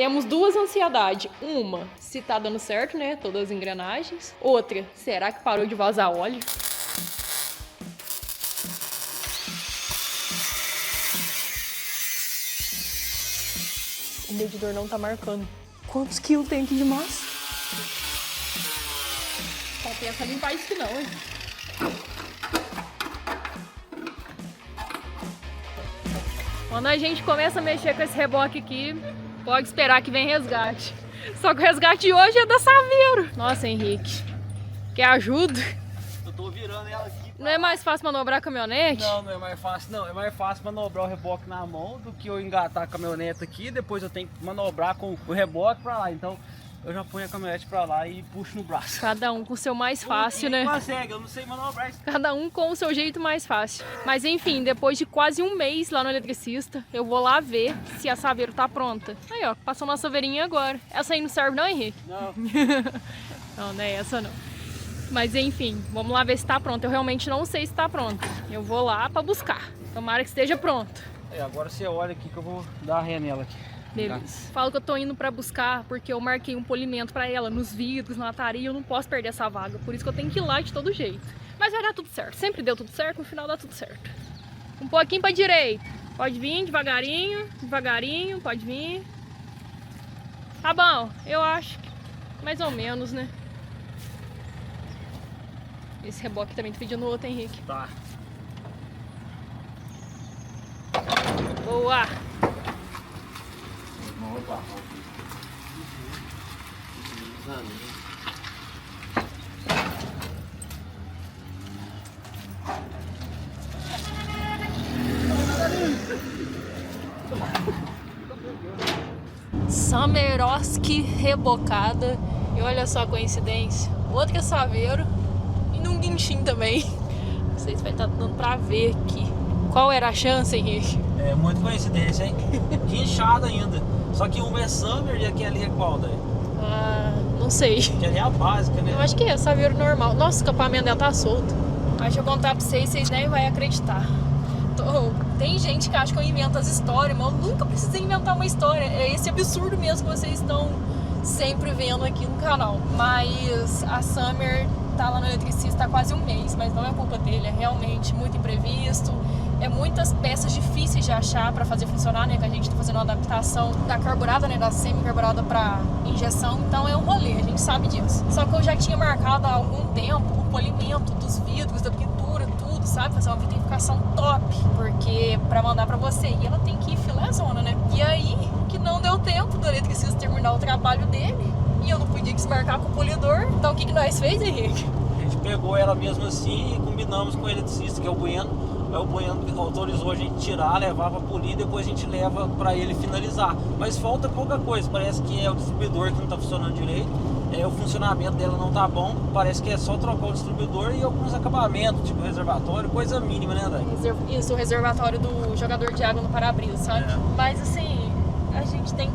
Temos duas ansiedades. Uma, se tá dando certo, né? Todas as engrenagens. Outra, será que parou de vazar óleo? O medidor não tá marcando. Quantos quilos tem aqui de massa? Só pensa em limpar isso não, hein? Quando a gente começa a mexer com esse reboque aqui, pode esperar que vem resgate. Só que o resgate de hoje é da Saveiro. Nossa, Henrique, quer ajuda? Eu tô virando ela aqui. Não é mais fácil manobrar a caminhonete? Não, não é mais fácil não. É mais fácil manobrar o reboque na mão do que eu engatar a caminhonete aqui. Depois eu tenho que manobrar com o reboque pra lá. Então eu já ponho a caminhonete pra lá e puxo no braço. Cada um com o seu mais fácil, né? Consegue, eu não sei manobrar isso. Cada um com o seu jeito mais fácil. Mas enfim, depois de quase um mês lá no eletricista, eu vou lá ver se a Saveiro tá pronta. Aí ó, passou nossa Saveirinha agora. Essa aí não serve não, Henrique? Não. Não, não é essa não. Mas enfim, vamos lá ver se tá pronta. Eu realmente não sei se tá pronta. Eu vou lá pra buscar. Tomara que esteja pronto. Agora você olha aqui que eu vou dar a ré nela aqui. Beleza. Falo que eu tô indo pra buscar porque eu marquei um polimento pra ela nos vidros, na lataria, e eu não posso perder essa vaga. Por isso que eu tenho que ir lá de todo jeito. Mas vai dar tudo certo. Sempre deu tudo certo, no final dá tudo certo. Um pouquinho pra direita. Pode vir devagarinho, devagarinho, pode vir. Tá bom, eu acho que mais ou menos, né? Esse reboque também tá pedindo outro, Henrique. Tá. Boa! Sameroski rebocada. E olha só a coincidência. Outra Saveiro e num guinchim também. Não sei se vai estar dando pra ver aqui. Qual era a chance, Henrique? É muita coincidência, hein? Guinchado ainda. Só que uma é Summer e aquele ali é qual, daí? Ah, não sei. Que ali é a básica, né? Eu acho que é Saveiro normal. Nossa, o escapamento dela tá solto. Mas deixa eu contar pra vocês nem vão acreditar. Tem gente que acha que eu invento as histórias, mas eu nunca precisei inventar uma história. É esse absurdo mesmo que vocês estão sempre vendo aqui no canal. Mas a Summer tá lá no eletricista há quase um mês, mas não é culpa dele, é realmente muito imprevisto. É muitas peças difíceis de achar para fazer funcionar, né? Que a gente tá fazendo uma adaptação da carburada, né? Da semi-carburada para injeção, então é um rolê, a gente sabe disso. Só que eu já tinha marcado há algum tempo o polimento dos vidros, da pintura, tudo, sabe? Fazer uma vitrificação top, porque para mandar para você. E ela tem que ir filé zona, né? E aí, que não deu tempo do eletricista terminar o trabalho dele, e eu não podia desmarcar com o polidor. Então o que nós fez, Henrique? A gente pegou ela mesmo assim e combinamos com o eletricista, que é o Bueno. Aí o Bueno autorizou a gente tirar, levar pra polir, depois a gente leva pra ele finalizar. Mas falta pouca coisa, parece que é o distribuidor que não tá funcionando direito, o funcionamento dela não tá bom, parece que é só trocar o distribuidor e alguns acabamentos, tipo reservatório, coisa mínima, né, André? Isso, o reservatório do jogador de água no para-brisa, sabe? Mas assim, a gente tem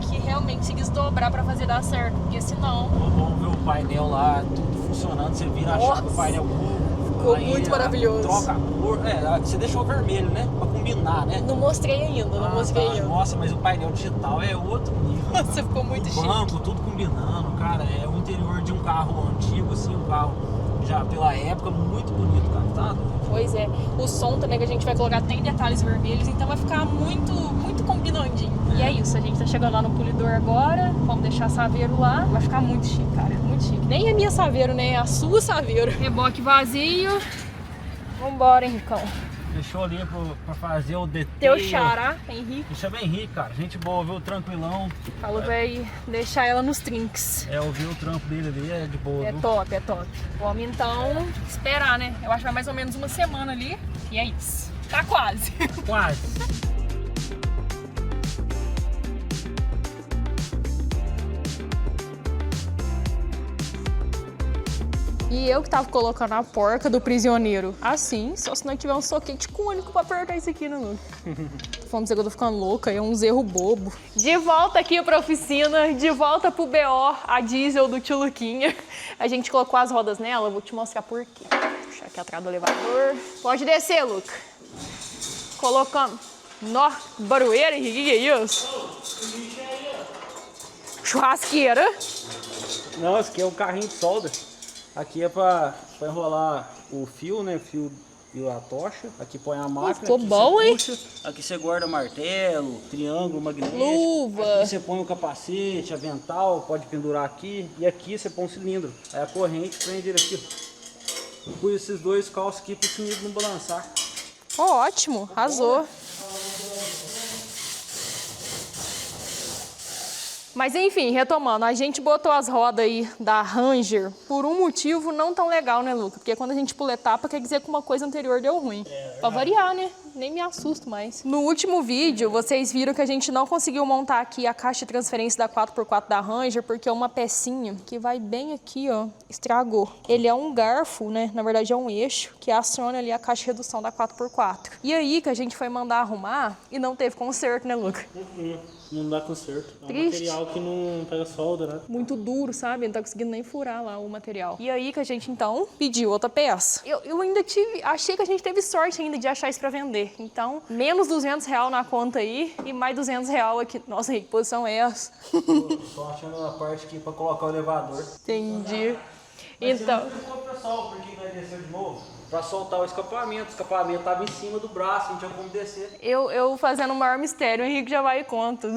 que realmente se desdobrar pra fazer dar certo, porque senão... Vamos ver o painel lá, tudo funcionando, você vira a chave do painel curvo. Ficou muito maravilhoso. Troca a cor, você deixou vermelho, né? Pra combinar, né? Não mostrei ainda, não mostrei ainda. Nossa, mas o painel digital é outro nível. Nossa, ficou muito chique. O banco, tudo combinando, cara. É o interior de um carro antigo, assim, um carro já pela época, muito bonito, cara, tá? Pois é. O som também que a gente vai colocar tem detalhes vermelhos, então vai ficar muito, muito combinandinho. E é isso, a gente tá chegando lá no polidor agora, vamos deixar a Saveiro lá. Vai ficar muito chique, cara, muito chique. Nem a minha Saveiro, né? A sua Saveiro. Reboque vazio. Vambora, Henricão. Deixou ali pra fazer o DT. Teu xará, Henrique. Me chama Henrique, cara. Gente boa, viu? Tranquilão. Falou, vai deixar ela nos trinks. Eu vi o trampo dele ali, é de boa. É viu? top, é top. Vamos então esperar, né? Eu acho que vai mais ou menos uma semana ali. E é isso. Tá quase. Quase. E eu que tava colocando a porca do prisioneiro assim, só se não tiver um soquete cônico pra apertar isso aqui, né, Lu? Vamos dizer que eu tô ficando louca, é uns erros bobo. De volta aqui pra oficina, de volta pro BO, a diesel do tio Luquinha. A gente colocou as rodas nela, eu vou te mostrar por quê. Vou puxar aqui atrás do elevador. Pode descer, Luca. Colocando. Nó, barulheira, Henrique, que é isso? churrasqueira. Não, esse aqui é o carrinho de solda. Aqui é pra enrolar o fio, né? Fio e a tocha. Aqui põe a máquina. Ficou bom, hein? Aqui você guarda martelo, triângulo magnético. Luva. Aqui você põe o capacete, avental, pode pendurar aqui. E aqui você põe um cilindro. Aí a corrente prende ele aqui. Pus esses dois calços aqui pro cilindro não balançar. Ótimo, arrasou. Mas enfim, retomando, a gente botou as rodas aí da Ranger por um motivo não tão legal, né, Luca? Porque quando a gente pula etapa, quer dizer que uma coisa anterior deu ruim. Pra variar, né? Nem me assusto mais. No último vídeo, vocês viram que a gente não conseguiu montar aqui a caixa de transferência da 4x4 da Ranger, porque uma pecinha que vai bem aqui, ó, estragou. Ele é um garfo, né? Na verdade é um eixo, que aciona ali a caixa de redução da 4x4. E aí que a gente foi mandar arrumar e não teve conserto, né, Luca? Não dá conserto. É um Triste. material que não pega solda, né? Muito duro, sabe? Não tá conseguindo nem furar lá o material. E aí que a gente, então, pediu outra peça. Eu ainda achei que a gente teve sorte ainda de achar isso pra vender. Então, menos R$200 na conta aí e mais R$200 aqui. Nossa, que posição é essa? Só achando a parte aqui pra colocar o elevador. Entendi. Então... Você não explicou pro pessoal por que nós desceu de novo? Pra soltar o escapamento tava em cima do braço, não tinha como descer. Eu fazendo o maior mistério, o Henrique já vai e conta.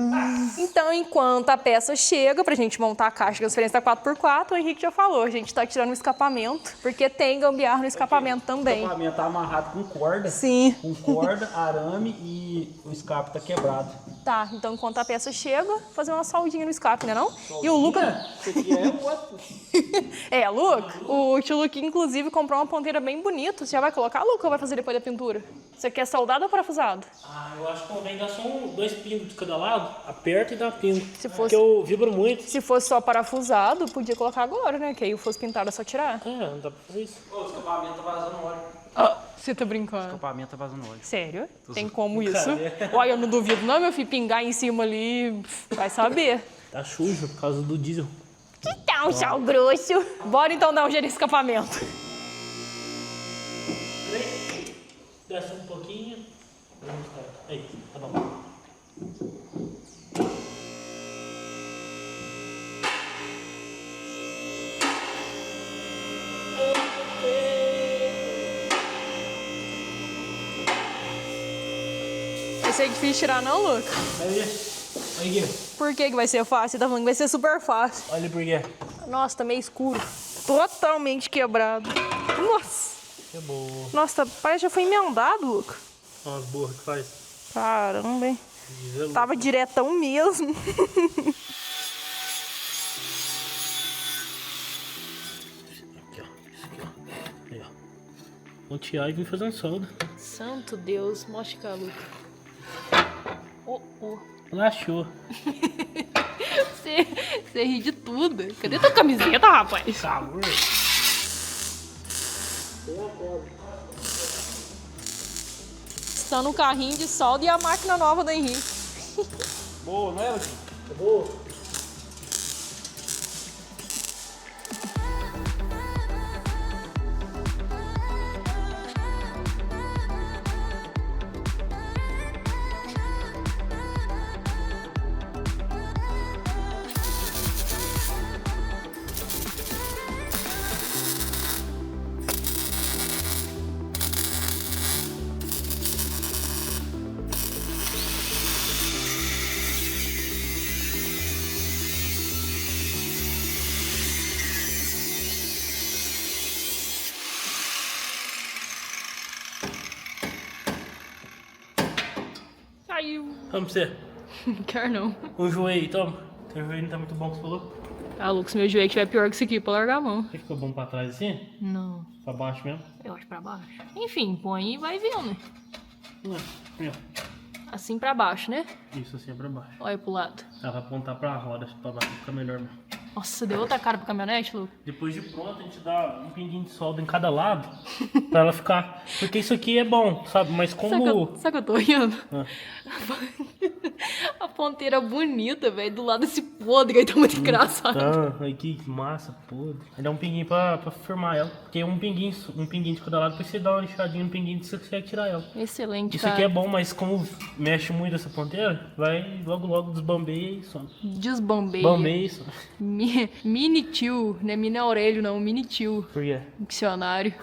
Então, enquanto a peça chega pra gente montar a caixa de transferência da 4x4, o Henrique já falou, a gente tá tirando o escapamento, porque tem gambiarra no escapamento também. O escapamento tá amarrado com corda. Sim. Com corda, arame e o escape tá quebrado. Tá, então enquanto a peça chega, fazer uma soldinha no escape, né não? E o Luca... Isso aqui é o outro. É, Luca, o tio Luque, inclusive, comprou uma ponteira bem bonita. Você já vai colocar, Luca, ou vai fazer depois da pintura? Você quer soldado ou parafusado? Ah, eu acho que convém dar só 2 pingos de cada lado, aperta e dá pingo. Se fosse- Porque eu vibro muito. Se fosse só parafusado, podia colocar agora, né? Que aí fosse pintado é só tirar. Não dá pra fazer isso. Ô, o escapamento tá vazando óleo. Você tá O brincando? escapamento tá vazando óleo. Sério? Tem como isso? Olha, eu não duvido não, meu filho, pingar em cima ali, vai saber. Tá sujo por causa do diesel. Que tal, sal grosso? Bora então dar um jeito nesse escapamento. Desce um pouquinho. Aí, tá bom. Vai ser difícil tirar não, Luca? Aí, Gui. Por que vai ser fácil? Você tá falando que vai ser super fácil. Olha por quê. Nossa, tá meio escuro. Totalmente quebrado. Nossa. Que boa. Nossa, parece que já foi emendado, Luca. Olha as burras que faz. Caramba, hein? Diesel. Tava diretão mesmo. Aqui, ó. Isso aqui, ó. Aí, ó. Pontear e vir fazendo solda. Santo Deus, mostra cá, Luca. Relaxou. Você ri de tudo. Cadê tua camiseta, rapaz? Calor. Está no carrinho de solda e a máquina nova do Henrique. Boa, não é, Luquinho? Boa. Caiu. Vamos pra você. Não quero não. O joelho, toma. Teu joelho não tá muito bom que você falou? Ah, Lucas, se meu joelho tiver pior que isso aqui, pra largar a mão. Você ficou bom pra trás assim? Não, Pra baixo mesmo? eu acho pra baixo. Enfim, põe e vai vendo. Não. Aí, ó. Assim pra baixo, né? Isso assim é pra baixo. Olha pro lado. Ela vai apontar pra roda, pra baixo fica melhor mesmo. Nossa, deu outra cara pra caminhonete, Lucas? Depois de pronto, a gente dá um pinguinho de solda em cada lado pra ela ficar. Porque isso aqui é bom, sabe? Mas como. Sabe que eu tô rindo? Ah. A ponteira bonita, velho, do lado desse podre aí tá muito engraçado. Ah, que massa, podre. Aí dá um pinguinho pra firmar ela. Porque um pinguinho de cada lado, depois você dá uma lixadinha no pinguinho e você consegue tirar ela. Excelente, Isso cara. aqui é bom, mas como mexe muito essa ponteira, vai logo desbambeia e some. Desbambeia. Bambeia e some. Mini tio, não é Mini Aurélio não, Mini tio. Por quê? Dicionário.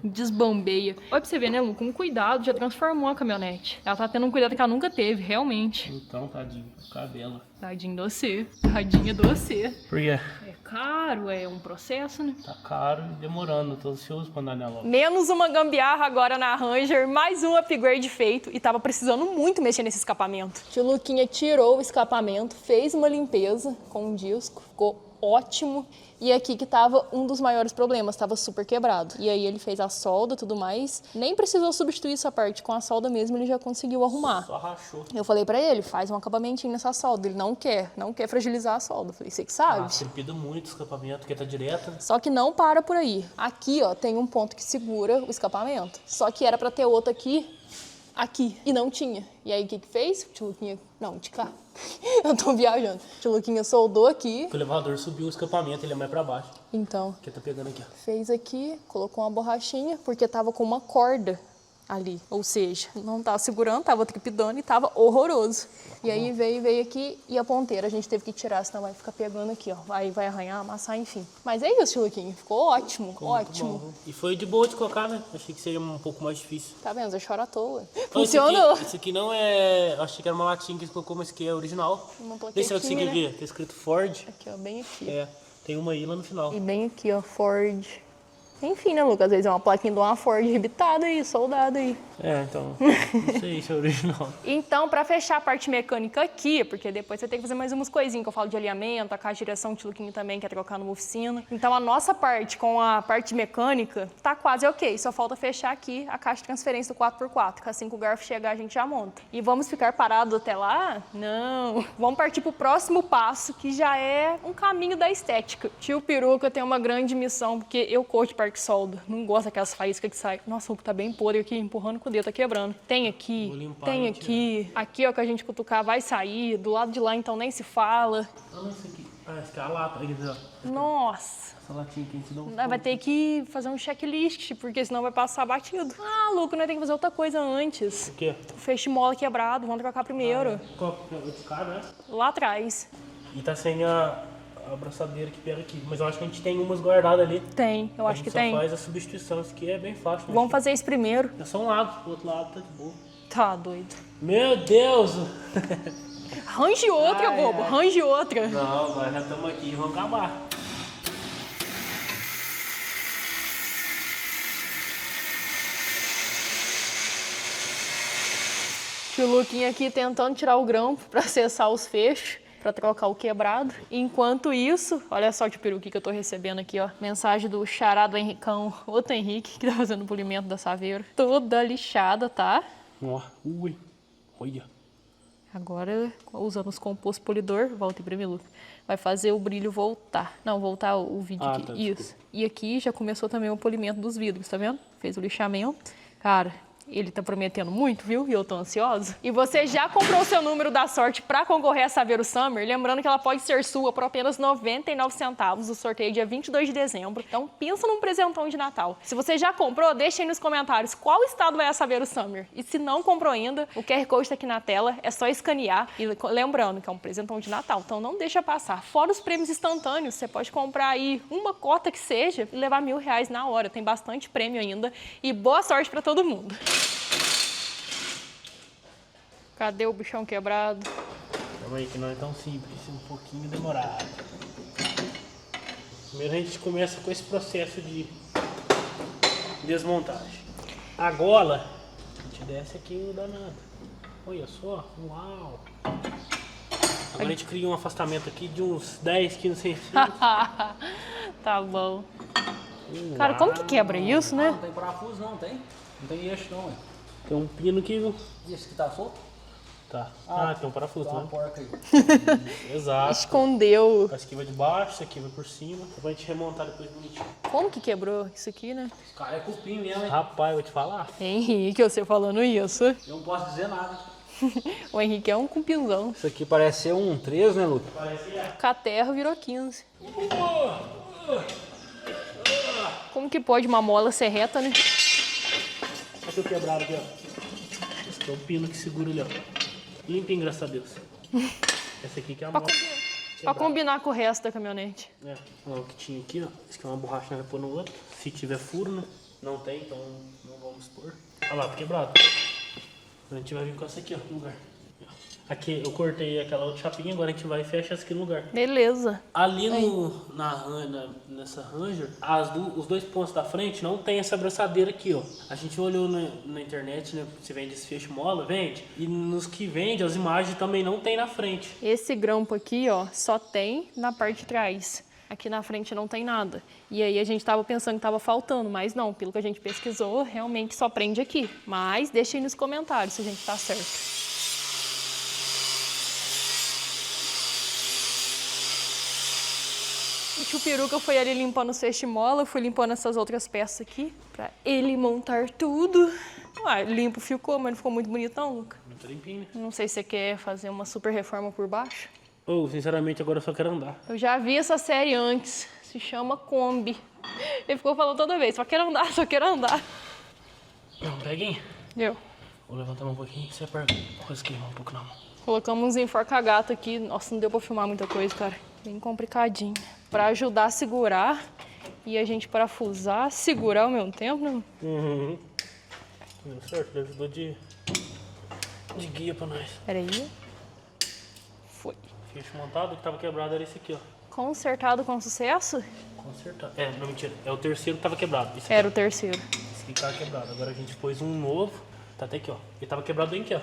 Desbambeia. Olha pra você ver, né, Lu? Com cuidado já transformou a caminhonete. Ela tá tendo um cuidado que ela nunca teve, realmente. Então, tadinho, cabelo. Tadinho de você. Tadinha de você. Por quê? É caro, é um processo, né? Tá caro e demorando, tô ansioso pra andar nela. Menos uma gambiarra agora na Ranger, mais um upgrade feito e tava precisando muito mexer nesse escapamento. Tio Luquinha tirou o escapamento, fez uma limpeza com um disco, ficou ótimo. E aqui que tava um dos maiores problemas, tava super quebrado. E aí ele fez a solda e tudo mais, nem precisou substituir essa parte, com a solda mesmo ele já conseguiu arrumar. Só rachou. Eu falei pra ele, faz um acabamentinho nessa solda. Ele não quer fragilizar a solda. Eu falei, você que sabe. Tripida muito o escapamento, porque tá direto. Só que não para por aí. Aqui, ó, tem um ponto que segura o escapamento. Só que era pra ter outro aqui, e não tinha. E aí, o que fez? O tio Luquinha... Não, de cá. Eu tô viajando. O tio Luquinha soldou aqui. O elevador subiu o escapamento, ele é mais pra baixo. Então, Porque tá pegando aqui, ó. fez aqui, colocou uma borrachinha, porque tava com uma corda ali. Ou seja, não tava segurando, tava tripidando e tava horroroso. E aí veio aqui e a ponteira a gente teve que tirar, senão vai ficar pegando aqui, ó. Vai arranhar, amassar, enfim. Mas é isso, tio Luquinha. Ficou ótimo, ótimo. Bom. E foi de boa de colocar, né? Achei que seria um pouco mais difícil. Tá vendo? Você chora à toa. Então, Funcionou. Isso aqui não é... Eu achei que era uma latinha que você colocou, mas que é original. Uma Vê se você plaquetinha, conseguir né? ver. Tá escrito Ford. Aqui, ó, bem aqui. É, tem uma aí lá no final. E bem aqui, ó, Ford. Enfim, né, Lucas? Às vezes é uma plaquinha de uma Ford rebitada aí, soldada aí. É, então, não sei se é original. Então, pra fechar a parte mecânica aqui, porque depois você tem que fazer mais umas coisinhas, que eu falo de alinhamento, a caixa de direção, o tio Luquinho também quer trocar numa oficina. Então, a nossa parte com a parte mecânica tá quase ok. Só falta fechar aqui a caixa de transferência do 4x4, que assim que o garfo chegar, a gente já monta. E vamos ficar parados até lá? Não. Vamos partir pro próximo passo, que já é um caminho da estética. Tio Peruca tem uma grande missão, porque eu curto parque solda. Não gosto daquelas faíscas que saem. Nossa, o Hulk tá bem podre aqui, empurrando com o dedo, tá quebrando. Tem aqui, Vou limpar tem e aqui. Aqui, ó, que a gente cutucar vai sair. Do lado de lá, então, nem se fala. Ah, isso aqui. Ah, essa aqui é a lata. Aí, ó. Nossa. Essa latinha aqui a gente não... Vai ter que fazer um checklist, porque senão vai passar batido. Ah, Luco, nós temos que fazer outra coisa antes. O quê? O feixe mola quebrado, vamos trocar primeiro. Qual que é o cara, né? Lá atrás. E tá sem a abraçadeira que pega aqui. Mas eu acho que a gente tem umas guardadas ali. Tem, eu acho que tem. A gente só faz a substituição. Isso aqui é bem fácil. Né? Vamos fazer isso primeiro. É só um lado, o outro lado tá de boa. Tá doido. Meu Deus! Arranje outra, bobo. Arranje outra. Não, nós já estamos aqui e vamos acabar. Tio Luquinha aqui tentando tirar o grampo pra acessar os fechos, pra trocar o quebrado. Enquanto isso, olha só o tio Peru que eu tô recebendo aqui, ó. Mensagem do xará do Henricão, outro Henrique, que tá fazendo o polimento da saveira. Toda lixada, tá? Ó, ui, olha. Agora, usando os compostos polidor, volta pra mim, Luca. Vai fazer o brilho voltar. Não, voltar o vídeo aqui. Tá, isso. desculpa. E aqui já começou também o polimento dos vidros, tá vendo? Fez o lixamento. Cara, ele tá prometendo muito, viu? E eu tô ansiosa. E você já comprou o seu número da sorte pra concorrer a Saveiro Summer? Lembrando que ela pode ser sua por apenas 99 centavos. O sorteio é dia 22 de dezembro. Então pensa num presentão de Natal. Se você já comprou, deixa aí nos comentários qual estado vai a Saveiro Summer. E se não comprou ainda, o QR Code tá aqui na tela. É só escanear. E lembrando que é um presentão de Natal. Então não deixa passar. Fora os prêmios instantâneos, você pode comprar aí uma cota que seja e levar R$1.000 na hora. Tem bastante prêmio ainda. E boa sorte pra todo mundo. Cadê o bichão quebrado? Calma aí, que não é tão simples, é um pouquinho demorado. Primeiro a gente começa com esse processo de desmontagem. A gola, a gente desce aqui o danado. Olha só, uau! Agora a gente cria um afastamento aqui de uns 10, 15 centímetros. Tá bom. Cara, como que quebra isso, né? Não tem parafuso não, tem? Não tem eixo não, ué. Tem um pino aqui, viu? Esse que tá solto? Tá. Tem um parafuso, Tá uma né? porca aí. Exato. Escondeu. Essa aqui vai de baixo, essa aqui vai por cima. Pra gente remontar depois bonitinho. Como que quebrou isso aqui, né? Esse cara é cupim mesmo, hein? Rapaz, eu vou te falar. Henrique, você falando isso. Eu não posso dizer nada. O Henrique é um cupinzão. Isso aqui parece ser um 13, né, Luca? Caterro virou 15. Como que pode uma mola ser reta, né? Olha que eu quebrado aqui, ó. Esse aqui é o pino que segura ali, ó. Limpinho, graças a Deus. Essa aqui que é a mola. Pra combinar com o resto da caminhonete. É, olha o que tinha aqui, ó. Esse aqui é uma borracha, nós vamos pôr no outro. Se tiver furo, né? Não tem, então não vamos pôr. Olha lá, tá quebrado. A gente vai vir com essa aqui, ó, no lugar. Aqui eu cortei aquela outra chapinha, agora a gente vai e fecha essa aqui no lugar. Beleza. Ali nessa Ranger, os dois pontos da frente não tem essa abraçadeira aqui, ó. A gente olhou na internet, né? Se vende esse fecho mola, vende. E nos que vende, as imagens também não tem na frente. Esse grampo aqui, ó, só tem na parte de trás. Aqui na frente não tem nada. E aí a gente tava pensando que tava faltando, mas não. Pelo que a gente pesquisou, realmente só prende aqui. Mas deixa aí nos comentários se a gente tá certo. O tio Peruca foi ali limpando o feixe mola, eu fui limpando essas outras peças aqui, pra ele montar tudo. Ah, limpo ficou, mas não ficou muito bonitão, Luca? Muito limpinho, né? Não sei se você quer fazer uma super reforma por baixo. Ou, sinceramente, agora eu só quero andar. Eu já vi essa série antes, se chama Kombi. Ele ficou falando toda vez, só quero andar, só quero andar. Não, peguem. Eu. Vou levantar um pouquinho e você aperta. Coisa queimar um pouco na mão. Colocamos uns enforca-gato aqui. Nossa, não deu pra filmar muita coisa, cara. Bem complicadinho. Pra ajudar a segurar e a gente parafusar, segurar ao mesmo tempo, né? Uhum. Deu certo, ele ajudou de guia pra nós. Pera aí. Foi. Fecho montado, que tava quebrado era esse aqui, ó. Consertado com sucesso? Consertado. É, não, mentira. É o terceiro que tava quebrado. Esse aqui. Era o terceiro. Esse aqui tava quebrado. Agora a gente pôs um novo. Tá até aqui, ó. Ele tava quebrado bem aqui, ó.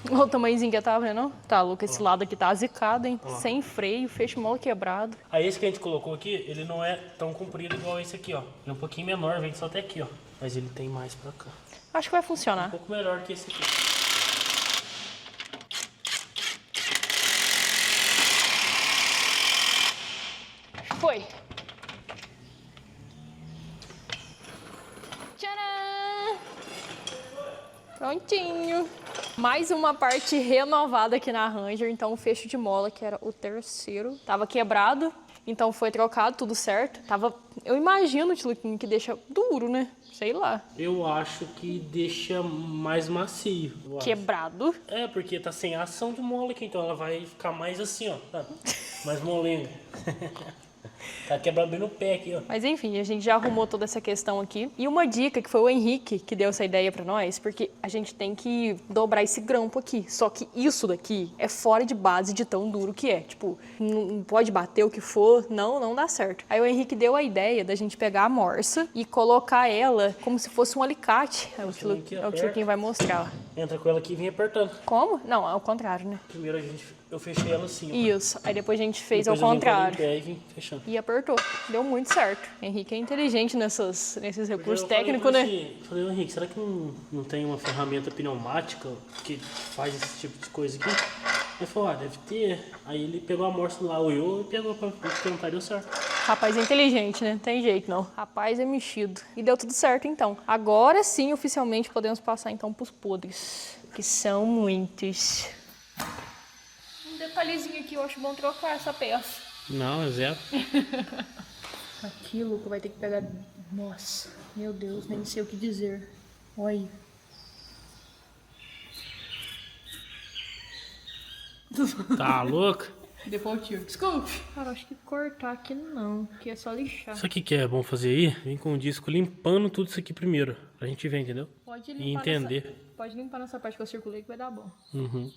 Olha o tamanhozinho que tava, né não? Tá, Luca, esse lado aqui tá zicado, hein? Sem freio, fecho mola quebrado. Aí esse que a gente colocou aqui, ele não é tão comprido igual esse aqui, ó. Ele é um pouquinho menor, vem só até aqui, ó. Mas ele tem mais pra cá. Acho que vai Um funcionar. pouco melhor que esse aqui. Foi. Tcharam! Prontinho. Mais uma parte renovada aqui na Ranger. Então o fecho de mola, que era o terceiro, tava quebrado. Então foi trocado, tudo certo. Eu imagino, Tiluquinho, que deixa duro, né? Sei lá. Eu acho que deixa mais macio. eu acho. Quebrado. É, porque tá sem ação de mola aqui, então ela vai ficar mais assim, ó. Sabe? Mais molenga. Tá quebrado bem no pé aqui, ó. Mas enfim, a gente já arrumou toda essa questão aqui. E uma dica que foi o Henrique que deu essa ideia pra nós, porque a gente tem que dobrar esse grampo aqui. Só que isso daqui é fora de base de tão duro que é. Tipo, não pode bater o que for, não dá certo. Aí o Henrique deu a ideia da gente pegar a morsa e colocar ela como se fosse um alicate. Aí o Tiluquinho vai mostrar. Entra com ela aqui e vem apertando. Como? Não, ao contrário, né? Primeiro eu fechei ela assim, ó. Isso. Aí depois a gente fez Depois ao eu vim com ela em contrário. pé e vim fechando. E apertou. Deu muito certo. Henrique é inteligente nesses recursos Eu técnicos, falei, né? Falei, Henrique, será que não tem uma ferramenta pneumática que faz esse tipo de coisa aqui? Ele falou, deve ter. Aí ele pegou a morsa lá, olhou e pegou pra tentar e deu certo. Rapaz é inteligente, né? Não tem jeito, não. Rapaz é mexido. E deu tudo certo, então. Agora sim, oficialmente, podemos passar, então, pros podres. Que são muitos. Um detalhezinho aqui, eu acho bom trocar essa peça. Não, é zero. Aqui, Luca, vai ter que pegar... Nossa, meu Deus, nem sei o que dizer. Olha aí. Tá louco? Depois tio. Desculpe. Cara, acho que cortar aqui não, que é só lixar. Isso aqui que é bom fazer aí, vem com o disco limpando tudo isso aqui primeiro. Pra gente ver, entendeu? Pode limpar E entender. Pode limpar nessa parte que eu circulei que vai dar bom. Uhum.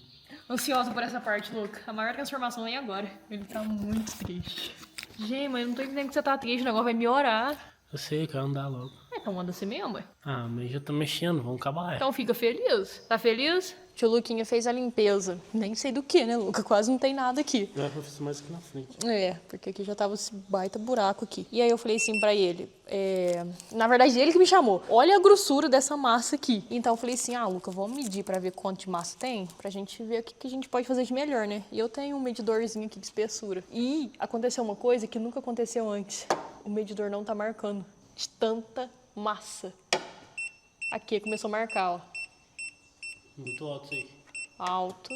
Ansiosa por essa parte, Luca. A maior transformação vem agora. Ele tá muito triste. Gente, mas eu não tô entendendo que você tá triste, o negócio vai melhorar. Eu sei, quero andar logo. Então anda assim mesmo, ué. Ah, mas já tá mexendo, vamos acabar. Então fica feliz. Tá feliz? Tio Luquinha fez a limpeza. Nem sei do que, né, Luca? Quase não tem nada aqui. Vai pra fazer mais aqui na frente. É, porque aqui já tava esse baita buraco aqui. E aí eu falei assim pra ele, na verdade ele que me chamou. Olha a grossura dessa massa aqui. Então eu falei assim, Luca, vamos medir pra ver quanto de massa tem, pra gente ver o que a gente pode fazer de melhor, né? E eu tenho um medidorzinho aqui de espessura. E aconteceu uma coisa que nunca aconteceu antes. O medidor não tá marcando de tanta massa. Aqui começou a marcar, ó. Muito alto isso aí. alto.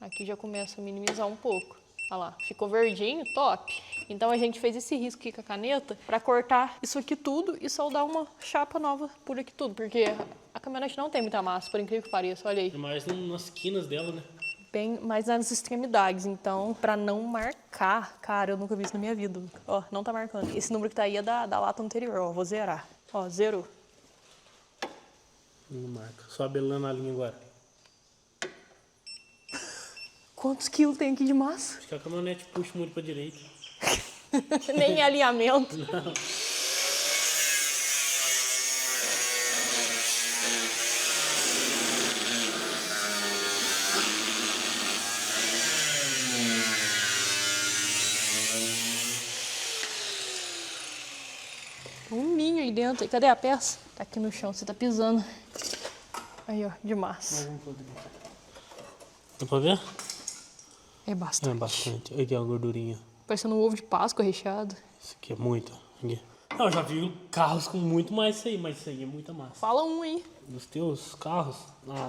Aqui já começa a minimizar um pouco. Olha lá, ficou verdinho, top. Então a gente fez esse risco aqui com a caneta pra cortar isso aqui tudo e soldar uma chapa nova por aqui tudo. Porque a caminhonete não tem muita massa, por incrível que pareça, olha aí. É mais nas quinas dela, né? Bem mais nas extremidades, então pra não marcar, cara, eu nunca vi isso na minha vida. Ó, não tá marcando. Esse número que tá aí é da lata anterior, ó, vou zerar. Ó, zerou. Não marca, só abelando a linha agora. Quantos quilos tem aqui de massa? Acho que a caminhonete puxa muito pra direita. Nem alinhamento. Não. Um ninho aí dentro. Cadê a peça? Tá aqui no chão, você tá pisando. Aí, ó, de massa. Dá pra ver? É bastante. É bastante. Aqui é a gordurinha. Parecendo um ovo de Páscoa recheado. Isso aqui é muito. Aqui. Não, eu já vi carros com muito mais isso aí, mas isso aí é muita massa. Fala um aí. Dos teus carros,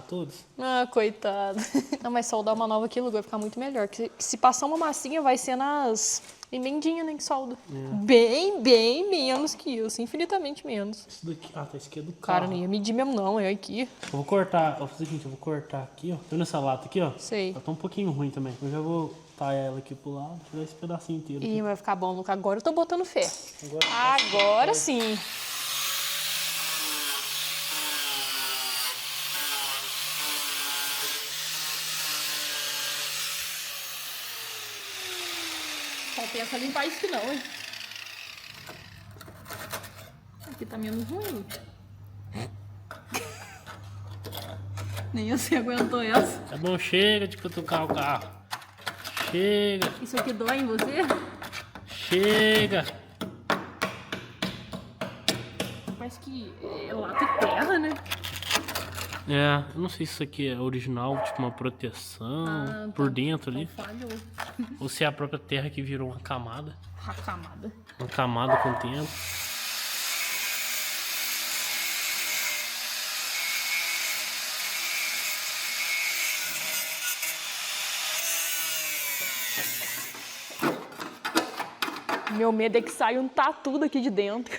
todos. Ah, coitado. Não, mas soldar uma nova aqui, vai ficar muito melhor. Que se passar uma massinha, vai ser nas emendinhas, né, que solda. Bem menos que isso. Infinitamente menos. Isso daqui, tá, esse aqui é do Cara, carro. não ia medir mesmo não, é aqui. Eu vou cortar, vou fazer o seguinte, eu vou cortar aqui, ó. Tá vendo essa lata aqui, ó? Sei. Ela tá um pouquinho ruim também. Eu já vou talhar ela aqui pro lado, tirar esse pedacinho inteiro aqui. Ih, vai ficar bom, Luca. Agora eu tô botando fé. Agora Agora sim. Só pensa em limpar isso que não, hein? Aqui tá menos ruim. Nem você aguentou essa. Tá bom, chega de cutucar o carro. Chega, Isso aqui dói em você? chega. Parece que é lata e terra, né? É, eu não sei se isso aqui é original, tipo uma proteção por dentro ali. Falhou. Ou se é a própria terra que virou uma camada. A camada. Uma camada com o tempo. Meu medo é que saia um tatu daqui de dentro.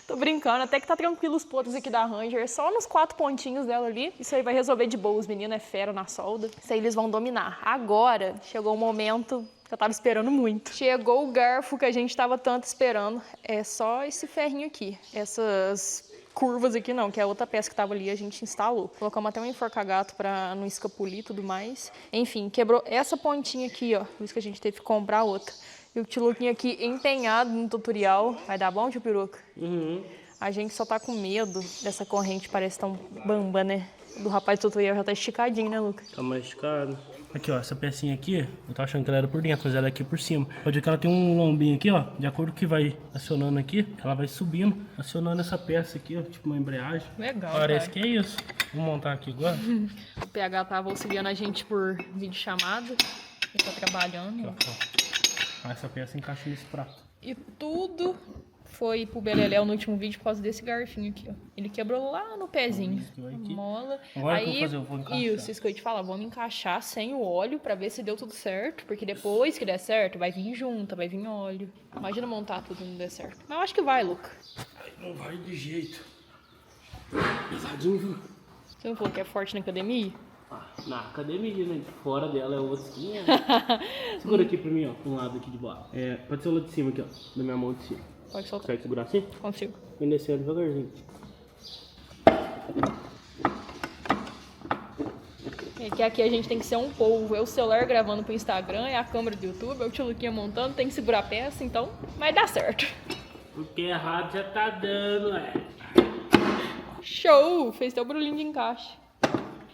Tô brincando, até que tá tranquilo os pontos aqui da Ranger, só nos 4 pontinhos dela ali. Isso aí vai resolver de boa, os meninos é fera na solda. Isso aí eles vão dominar. Agora, chegou o momento que eu tava esperando muito. Chegou o garfo que a gente tava tanto esperando. É só esse ferrinho aqui, essas curvas aqui não, que é a outra peça que tava ali, a gente instalou. Colocamos até um enforca-gato pra não escapulir e tudo mais. Enfim, quebrou essa pontinha aqui, ó, por isso que a gente teve que comprar outra. E o tio Luquinha aqui empenhado no tutorial. Vai dar bom, tio Peruca? Uhum. A gente só tá com medo dessa corrente, parece tão bamba, né? Do rapaz do tutorial já tá esticadinho, né, Luca? Tá mais esticado. Aqui, ó, essa pecinha aqui, eu tava achando que ela era por dentro, mas ela é aqui por cima. Pode ver que ela tem um lombinho aqui, ó. De acordo com o que vai acionando aqui, ela vai subindo, acionando essa peça aqui, ó, tipo uma embreagem. Legal, Parece cara. que é isso. Vou montar aqui agora. O PH tava auxiliando a gente por videochamada. Ele tá trabalhando. Aqui, ó. Essa peça encaixa nesse prato. E tudo foi pro beleléu no último vídeo por causa desse garfinho aqui, ó. Ele quebrou lá no pezinho. Aqui. Mola. Agora Aí, que eu vou fazer, eu vou encaixar. isso que eu ia te falar. Vamos encaixar sem o óleo pra ver se deu tudo certo. Porque depois que der certo, vai vir junta, vai vir óleo. Imagina montar tudo e não der certo. Mas eu acho que vai, Luca. Não vai de jeito. Pesadinho, viu? Você não falou que é forte na academia? Na academia, né? Fora dela é outra esquina. Segura aqui pra mim, ó. Um lado aqui de baixo. É, pode ser o lado de cima aqui, ó. Da minha mão de cima. Pode soltar. Consegue segurar assim? Consigo. Vem descendo devagarzinho. É que aqui a gente tem que ser um polvo. É o celular gravando pro Instagram, é a câmera do YouTube, é o tio Luquinha montando, tem que segurar a peça, então vai dar certo. Porque errado já tá dando, Show! Fez até o barulhinho de encaixe.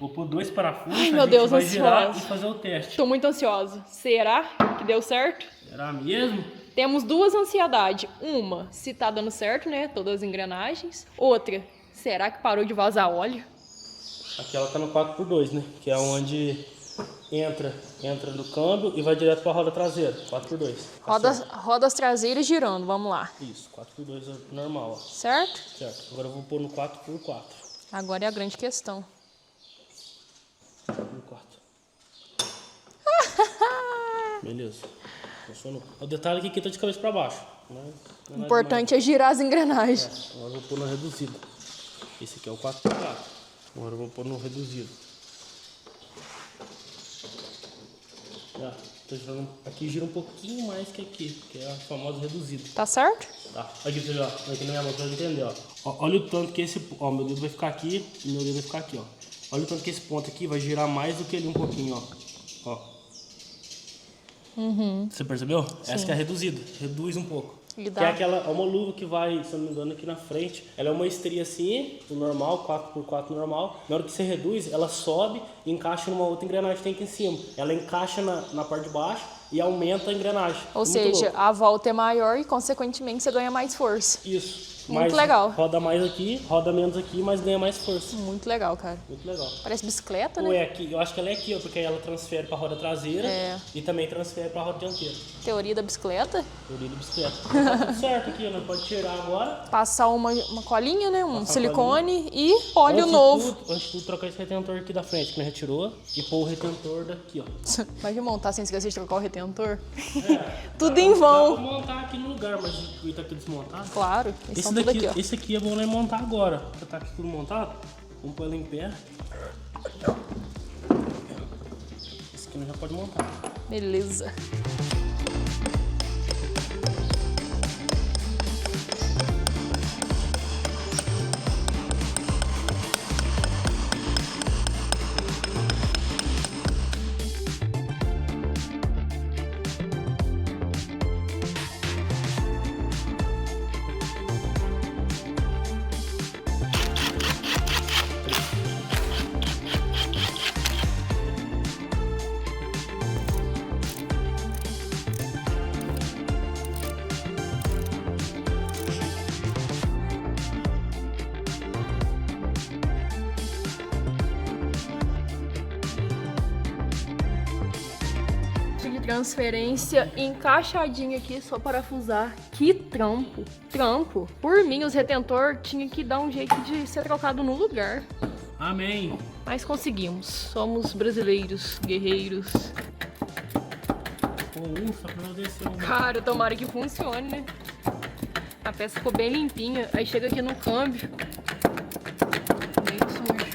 Vou pôr 2 parafusos, Ai, a meu gente Deus, vai girar ansiosa. e fazer o teste. Tô muito ansiosa. Será que deu certo? Será mesmo? Temos 2 ansiedades. Uma, se tá dando certo, né? Todas as engrenagens. Outra, será que parou de vazar óleo? Aqui ela tá no 4x2, né? Que é onde entra do câmbio e vai direto pra roda traseira. 4x2. Rodas traseiras girando, vamos lá. Isso, 4x2 é normal, ó. Certo? Certo. Agora eu vou pôr no 4x4. Agora é a grande questão. Beleza. Funcionou. O detalhe é que aqui tá de cabeça pra baixo. O importante é girar as engrenagens. Agora eu vou pôr no reduzido. Esse aqui é o 4x4. Agora eu vou pôr no reduzido. Já, tô girando. Aqui gira um pouquinho mais que aqui, que é a famosa reduzida. Tá certo? Tá. Aqui, você ó. Aqui na minha mão pra você entender, ó. Olha o tanto que esse. Ó, meu dedo vai ficar aqui e meu dedo vai ficar aqui, ó. Olha o tanto que esse ponto aqui vai girar mais do que ele um pouquinho, ó. Ó. Você percebeu? Sim. Essa que é a reduzida. Reduz um pouco. E dá. Que é aquela, é uma luva que vai, se eu não me engano, aqui na frente. Ela é uma estria assim, o normal, 4x4 normal. Na hora que você reduz, ela sobe e encaixa numa outra engrenagem que tem aqui em cima. Ela encaixa na parte de baixo e aumenta a engrenagem. Ou seja, a volta é maior e, consequentemente, você ganha mais força. Isso. Muito legal. Roda mais aqui, roda menos aqui, mas ganha mais força. Muito legal, cara. Muito legal. Parece bicicleta, Ou né? é aqui, eu acho que ela é aqui, ó, porque ela transfere pra roda traseira e também transfere pra roda dianteira. Teoria da bicicleta. Teoria da bicicleta. Tá tudo certo aqui, né? Pode tirar agora. Passar uma colinha, né? Um silicone e óleo novo. Antes de tudo, trocar esse retentor aqui da frente, que não retirou, e pôr o retentor daqui, ó. Vai de montar sem esquecer de trocar o retentor. Tudo em vão. Dá pra montar aqui no lugar, mas o tá aqui desmontado. Claro. Esse daqui, ó. Esse aqui é bom nem montar agora. Já tá aqui tudo montado. Vamos pôr ele em pé. Esse aqui nós já pode montar. Beleza. Transferência encaixadinho aqui, só parafusar. Que trampo. Trampo. Por mim, os retentor tinha que dar um jeito de ser trocado no lugar. Amém. Mas conseguimos. Somos brasileiros, guerreiros. Pô, ufa, pra não descer. Cara, tomara que funcione, né? A peça ficou bem limpinha. Aí chega aqui no câmbio. Bem sujo.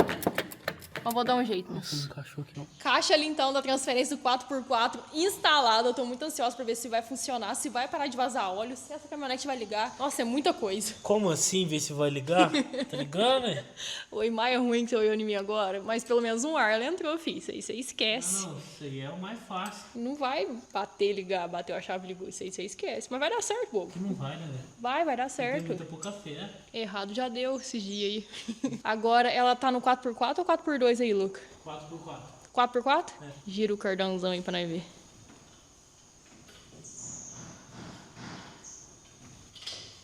Mas vou dar um jeito. Não encaixou aqui, não. Caixa ali então da transferência do 4x4 instalada. Eu tô muito ansiosa pra ver se vai funcionar, se vai parar de vazar óleo, se essa caminhonete vai ligar. Nossa, é muita coisa. Como assim ver se vai ligar? Tá ligando, né? Oi, Maia, ruim que você olhou em mim agora, mas pelo menos um ar ela entrou, filho. Isso aí você esquece. Não, isso aí é o mais fácil. Não vai bater, ligar, bateu a chave, ligou. Isso aí você esquece. Mas vai dar certo, bobo. Não vai, né, velho? Vai dar Tem certo. muita pouca fé. Errado já deu esses dias aí. Agora ela tá no 4x4 ou 4x2 aí, Luca? 4x4. 4x4? É. Gira o cordãozão aí pra nós ver.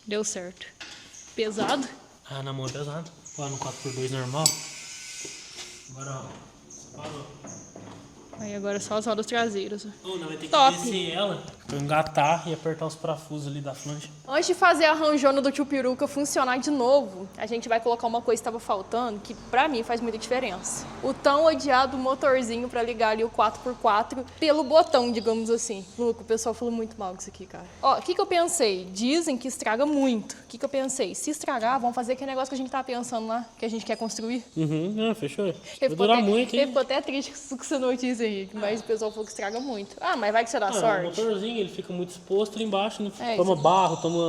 Deu certo. Pesado? Ah, na mão é pesado. Pô, no 4x2 normal. Agora, ó. Parou. Aí agora é só as rodas traseiras. Ou não, vai ter que Top. descer ela, engatar e apertar os parafusos ali da flange. Antes de fazer a ranjona do tio Peruca funcionar de novo, a gente vai colocar uma coisa que estava faltando, que pra mim faz muita diferença. O tão odiado motorzinho pra ligar ali o 4x4 pelo botão, digamos assim. Luca, o pessoal falou muito mal disso aqui, cara. Ó, o que eu pensei? Dizem que estraga muito. O que eu pensei? Se estragar, vamos fazer aquele negócio que a gente tava pensando lá, que a gente quer construir. Fechou. Vai durar muito, hein? Ele ficou até triste com essa notícia aí, mas o pessoal falou que estraga muito. Ah, mas vai que você dá O sorte. motorzinho, ele fica muito exposto ali embaixo, né? É, Toma isso. barro, toma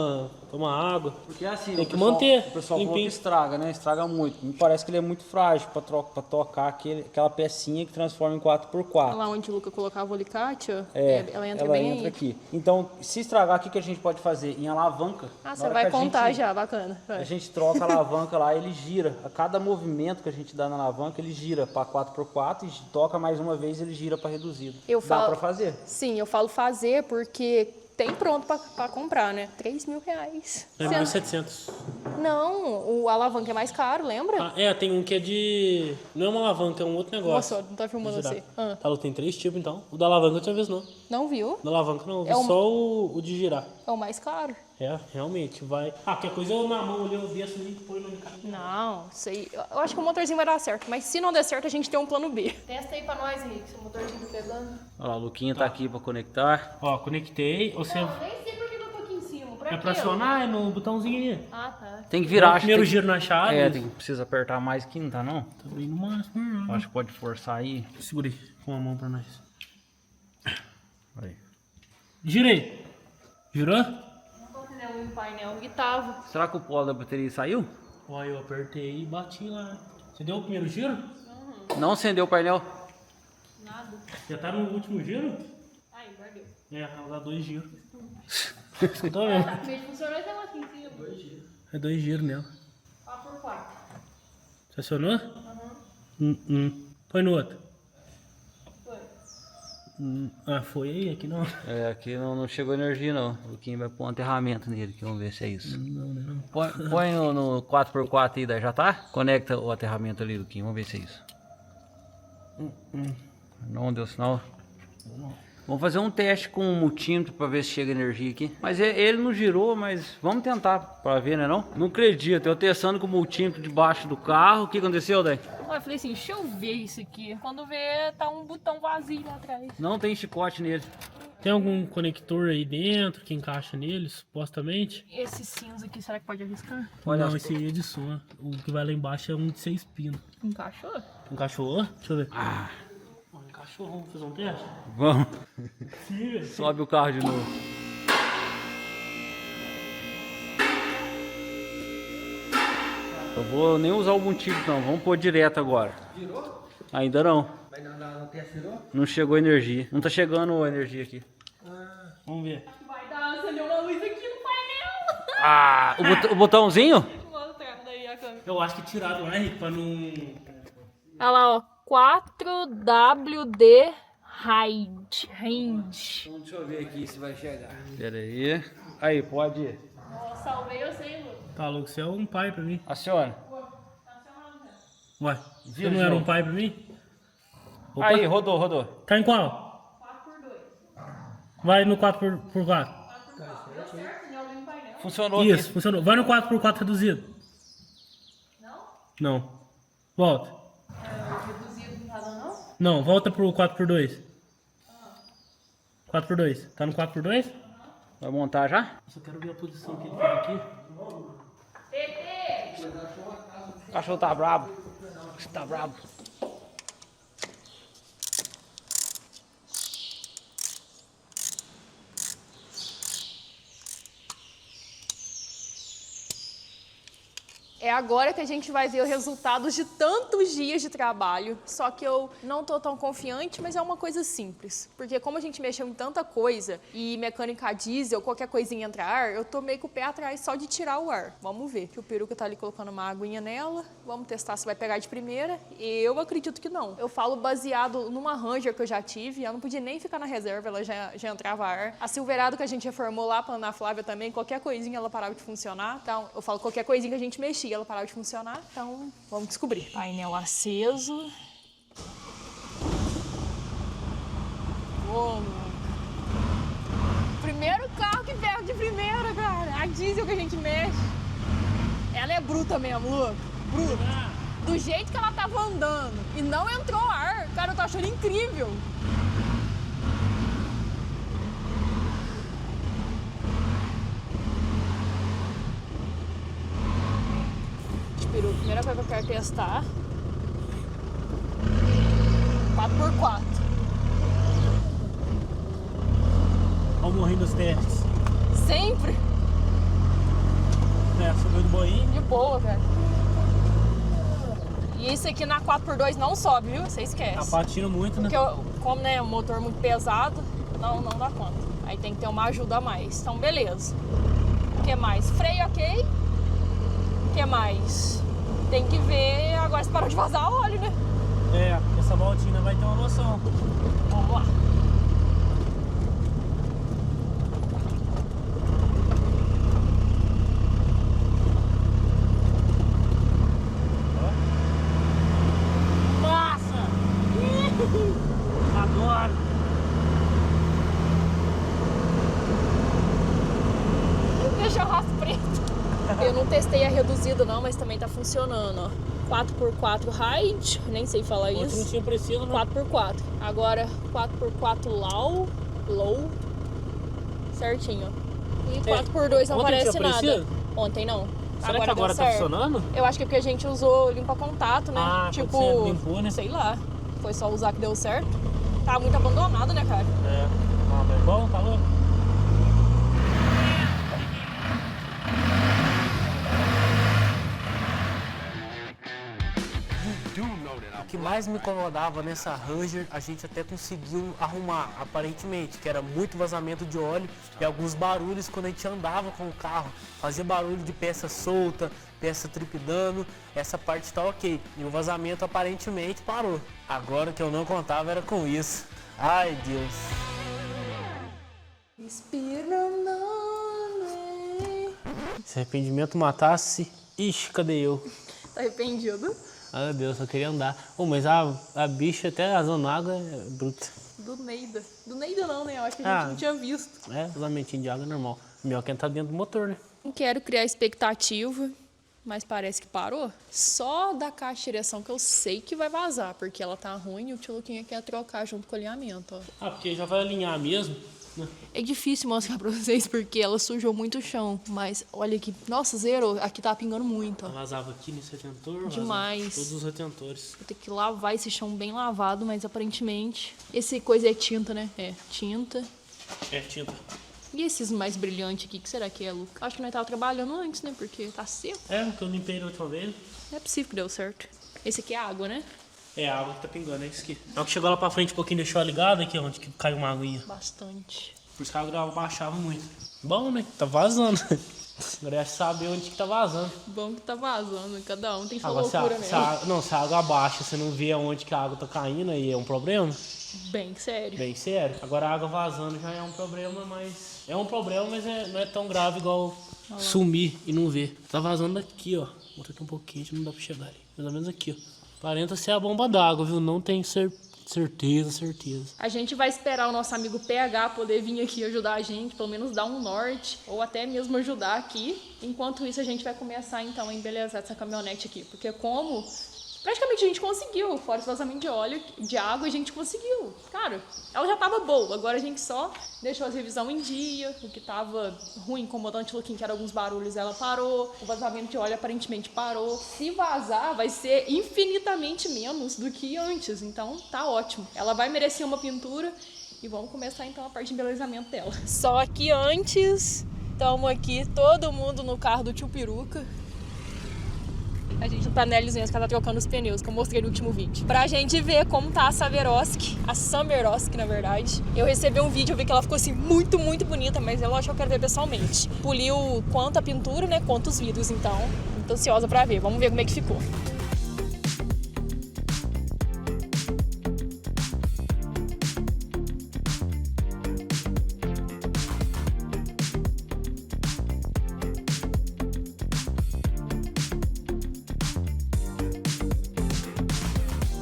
água. Porque assim, Tem o que pessoal, manter o pessoal falou que limpinho. estraga, né? Estraga muito. Me parece que ele é muito frágil pra tocar aquela pecinha que transforma em 4x4. Lá onde o Luca colocava o alicate, ó, É, ela entra bem aí. aqui. Então, se estragar, o que a gente pode fazer? Em alavanca. Ah, na você hora vai que a contar gente- já, bacana. Vai. A gente troca a alavanca lá, ele gira. A cada movimento que a gente dá na alavanca, ele gira para 4x4 e toca mais uma vez, ele gira para reduzido. Eu Dá falo- para fazer. Sim, eu falo fazer porque tem pronto pra comprar, né? R$3.000. É 1.700. Não, o alavanca é mais caro, lembra? Ah, tem um que é de... Não é uma alavanca, é um outro negócio. Nossa, não tá filmando Girar. você. Ah, Tá, tem 3 tipos, então. O da alavanca eu tinha visto, não. não viu? O da alavanca não, eu vi É um- só o de girar. É o mais caro. É, realmente, vai. Ah, qualquer coisa eu na mão ali, eu desço ali e põe no carro. Não, isso aí. Eu acho que o motorzinho vai dar certo. Mas se não der certo, a gente tem um plano B. Testa aí pra nós, Henrique, se o motorzinho tá pegando. Olha lá, o Luquinha tá aqui pra conectar. Ó, conectei. Você Não, nem sei por que eu tô aqui em cima. Pra é quê? pra acionar, é no botãozinho ali. Ah, tá. Tem que Dá virar, o acho primeiro que giro na chave. É, precisa apertar mais que não tá, não? Tá bem no máximo. Acho que pode forçar aí. Segura aí com a mão pra nós. Aí. Girei. Girou? Não tô entendendo o painel que tava. Será que o pó da bateria saiu? Ó, eu apertei e bati lá. Você deu o primeiro giro? Não acendeu o painel? Nada. Já tá no último giro? Aí, guardei. É, vai dar 2 giros. Tô vendo. Tá com medo de funcionar esse negócio aqui em cima. 2 giros. É 2 giros nela. 4x4. Você acionou? Põe no outro. Foi. Ah, foi aí? Aqui não. É, aqui não chegou energia, não. O Luquinha vai pôr um aterramento nele, que vamos ver se é isso. Não. Põe no 4x4 aí, daí já tá? Conecta o aterramento ali, Luquinha, vamos ver se é isso. Não deu sinal. Vamos fazer um teste com o multímetro para ver se chega energia aqui. Mas ele não girou, mas vamos tentar para ver, né não? Não acredito, eu testando com o multímetro debaixo do carro. O que aconteceu, daí? Eu falei assim, deixa eu ver isso aqui. Quando vê, tá um botão vazio lá atrás. Não tem chicote nele. Tem algum conector aí dentro que encaixa nele, supostamente? Esse cinza aqui, será que pode arriscar? Olha Não, as- esse aí é de som. O que vai lá embaixo é um de 6 pinos. Encaixou? Encaixou? Deixa eu ver. Encaixou, vamos fazer um teste? Vamos. Sim, Sobe o carro de novo. Eu vou nem usar o multímetro não, vamos pôr direto agora. Virou? Ainda não. Mas na testa virou? Não chegou energia. Não tá chegando energia aqui. Vamos ver. Vai dar, acendeu uma luz aqui no painel. Ah, o botãozinho? Vou mostrar daí a câmera. Eu acho que tiraram lá, Henrique, pra não... Olha lá, ó. 4WD Range. Deixa eu ver aqui se vai chegar. Pera aí. Aí, pode ir. Salvei eu sei, Lu. Tá louco, você é um pai pra mim. Aciona. Ué, você Vira não de era um novo. pai pra mim? Opa, Aí, rodou. tá em qual? 4x2. Vai no 4x4. Deu certo, né? Eu li no painel. Funcionou Isso, aqui. funcionou. Vai no 4x4 reduzido. Não? Não. Volta. Reduzido não tá dando, não? Não, volta pro 4x2. 4x2. Tá no 4x2? Vai montar já? Eu só quero ver a posição que ele tá aqui. TT! O cachorro tá brabo. Tá brabo. É agora que a gente vai ver os resultados de tantos dias de trabalho. Só que eu não tô tão confiante, mas é uma coisa simples. Porque como a gente mexeu em tanta coisa e mecânica a diesel, qualquer coisinha entra ar, eu tô meio com o pé atrás só de tirar o ar. Vamos ver. Que o peruca tá ali colocando uma aguinha nela. Vamos testar se vai pegar de primeira. Eu acredito que não. Eu falo baseado numa Ranger que eu já tive. Ela não podia nem ficar na reserva, ela já entrava ar. A Silverado que a gente reformou lá pra Ana Flávia também, qualquer coisinha ela parava de funcionar. Então, eu falo qualquer coisinha que a gente mexia, ela parava de funcionar. Então, vamos descobrir. Painel aceso. Ô, primeiro carro que pega de primeira, cara. A diesel que a gente mexe. Ela é bruta mesmo, Lu. Bruta. Do jeito que ela tava andando e não entrou ar. Cara, eu tô achando incrível. Peru, primeira coisa que eu quero testar. 4x4. Vamos morrer nos testes. Sempre É, subiu do boinho. de boa, cara. E esse aqui na 4x2 não sobe, viu? Você Tá esquece. patindo muito, né? Porque como né, o motor muito pesado, não dá conta. Aí tem que ter uma ajuda a mais. Então, beleza. O que mais? Freio ok. O que mais? Tem que ver agora se parou de vazar óleo, né? É, essa voltinha vai ter uma noção. Vamos lá. Nossa! Adoro! Deixa Eu não testei a reduzida não, mas também tá funcionando, ó. 4x4 High, nem sei falar Ontem isso. não tinha preciso, né? 4x4. Agora 4x4 Low. Certinho. E 4x2 não Ontem aparece tinha nada. preciso? Ontem não. Será que agora deu tá certo. funcionando? Eu acho que é porque a gente usou limpa-contato, né? Ah, tipo, pode ser, limpou, né? sei lá. Foi só usar que deu certo. Tá muito abandonado, né, cara? É. Ah, mas é bom, tá louco? O que mais me incomodava nessa Ranger, a gente até conseguiu arrumar, aparentemente, que era muito vazamento de óleo e alguns barulhos quando a gente andava com o carro. Fazia barulho de peça solta, peça tripidando, essa parte tá ok. E o vazamento aparentemente parou. Agora o que eu não contava era com isso. Ai, Deus. Respira, não. Se arrependimento matasse, ixi, cadê eu? Tá arrependido? Ai, meu Deus, só queria andar. Oh, mas a bicha até a zona água é bruta. Do Neida. Do Neida não, né? Eu acho que a gente não tinha visto. É, vazamentinho de água é normal. O meu quem tá dentro do motor, né? Não quero criar expectativa, mas parece que parou. Só da caixa de direção que eu sei que vai vazar, porque ela tá ruim e o tio Luquinha quer trocar junto com o alinhamento, ó. Ah, porque já vai alinhar mesmo, né? É difícil mostrar pra vocês porque ela sujou muito o chão, mas olha aqui, nossa, zerou, aqui tá pingando muito, ó. Vazava aqui nesse retentor, Demais. vazava todos os retentores. Vou ter que lavar esse chão bem lavado, mas aparentemente esse coisa é tinta, né? É, tinta. É, tinta. E esses mais brilhantes aqui, que será que é, Luca? Acho que nós tava trabalhando antes, né? Porque tá seco. É, o que eu limpei da última vez. Não é possível que deu certo. Esse aqui é água, né? É a água que tá pingando, é isso aqui. Na hora que chegou lá pra frente um pouquinho, deixou ela ligada aqui, onde que caiu uma aguinha. Bastante. Por isso que a água baixava muito. Bom, né? Tá vazando. Agora é saber onde que tá vazando. Bom que tá vazando, cada um tem sua Agora, loucura mesmo. se a água abaixa, você não vê aonde que a água tá caindo, aí é um problema. Bem sério. Bem sério. Agora a água vazando já é um problema, mas... É um problema, mas não é tão grave igual sumir e não ver. Tá vazando aqui, ó. Bota aqui um pouquinho, não dá pra chegar ali. Mais ou menos aqui, ó. Aparenta ser a bomba d'água, viu? Não tenho certeza. A gente vai esperar o nosso amigo PH poder vir aqui ajudar a gente, pelo menos dar um norte, ou até mesmo ajudar aqui. Enquanto isso, a gente vai começar, então, a embelezar essa caminhonete aqui. Porque como... Praticamente a gente conseguiu, fora esse vazamento de óleo, de água, a gente conseguiu. Cara, ela já tava boa, agora a gente só deixou as revisão em dia, o que tava ruim, incomodante, Luquinha, que era alguns barulhos, ela parou, o vazamento de óleo aparentemente parou. Se vazar, vai ser infinitamente menos do que antes, então tá ótimo. Ela vai merecer uma pintura e vamos começar então a parte de embelezamento dela. Só que antes, estamos aqui todo mundo no carro do tio Peruca. A gente tá Nellyzinha, que ela tá trocando os pneus, que eu mostrei no último vídeo. Pra gente ver como tá a Saveroski, a Summeroski, na verdade. Eu recebi um vídeo, eu vi que ela ficou assim muito, muito bonita, mas eu acho que eu quero ver pessoalmente. Poliu quanto a pintura, né, quanto os vidros, então tô ansiosa pra ver. Vamos ver como é que ficou.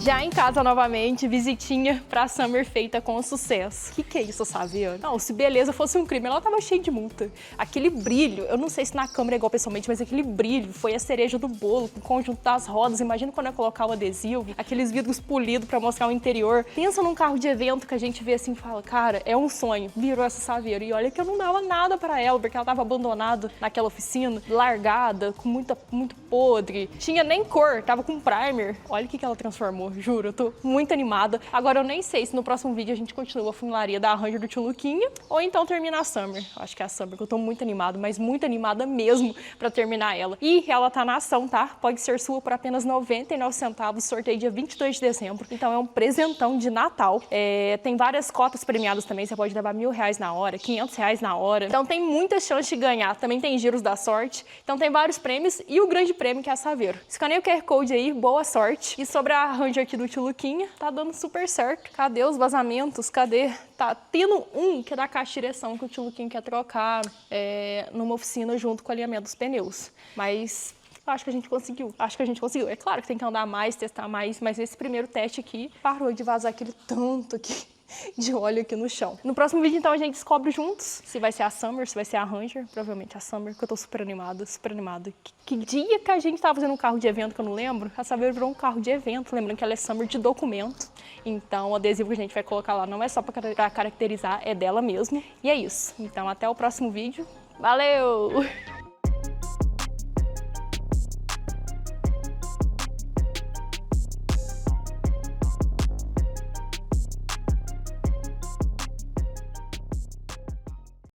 Já em casa novamente, visitinha pra Summer feita com sucesso. Que é isso, Saveiro? Não, se beleza fosse um crime, ela tava cheia de multa. Aquele brilho, eu não sei se na câmera é igual pessoalmente, mas aquele brilho foi a cereja do bolo, com o conjunto das rodas. Imagina quando eu colocar o adesivo, aqueles vidros polidos pra mostrar o interior. Pensa num carro de evento que a gente vê assim e fala, cara, é um sonho. Virou essa Saveiro. E olha que eu não dava nada pra ela, porque ela tava abandonada naquela oficina, largada, com muito podre. Tinha nem cor, tava com primer. Olha o que ela transformou. Juro, eu tô muito animada. Agora eu nem sei se no próximo vídeo a gente continua a funilaria da Ranger do tio Luquinha ou então termina a Summer. Acho que é a Summer, que eu tô muito animada, mas muito animada mesmo pra terminar ela. E ela tá na ação, tá? Pode ser sua por apenas 99 centavos, sorteio dia 22 de dezembro. Então é um presentão de Natal. Tem várias cotas premiadas também, você pode levar R$1.000 na hora, R$500 na hora. Então tem muita chance de ganhar. Também tem giros da sorte. Então tem vários prêmios e o grande prêmio que é a Saveiro. Escaneia o QR Code aí, boa sorte. E sobre a Ranger aqui do tio Luquinha, tá dando super certo. Cadê os vazamentos? Cadê? Tá tendo um que é da caixa de direção que o tio Luquinha quer trocar numa oficina junto com o alinhamento dos pneus. Mas acho que a gente conseguiu. É claro que tem que andar mais, testar mais, mas esse primeiro teste aqui parou de vazar aquele tanto aqui. de óleo aqui no chão. No próximo vídeo, então, a gente descobre juntos se vai ser a Summer, se vai ser a Ranger. Provavelmente a Summer, que eu tô super animada, super animada. Que dia que a gente tava fazendo um carro de evento, que eu não lembro, a Saber virou um carro de evento. Lembrando que ela é Summer de documento. Então, o adesivo que a gente vai colocar lá não é só pra caracterizar, é dela mesmo. E é isso. Então, até o próximo vídeo. Valeu!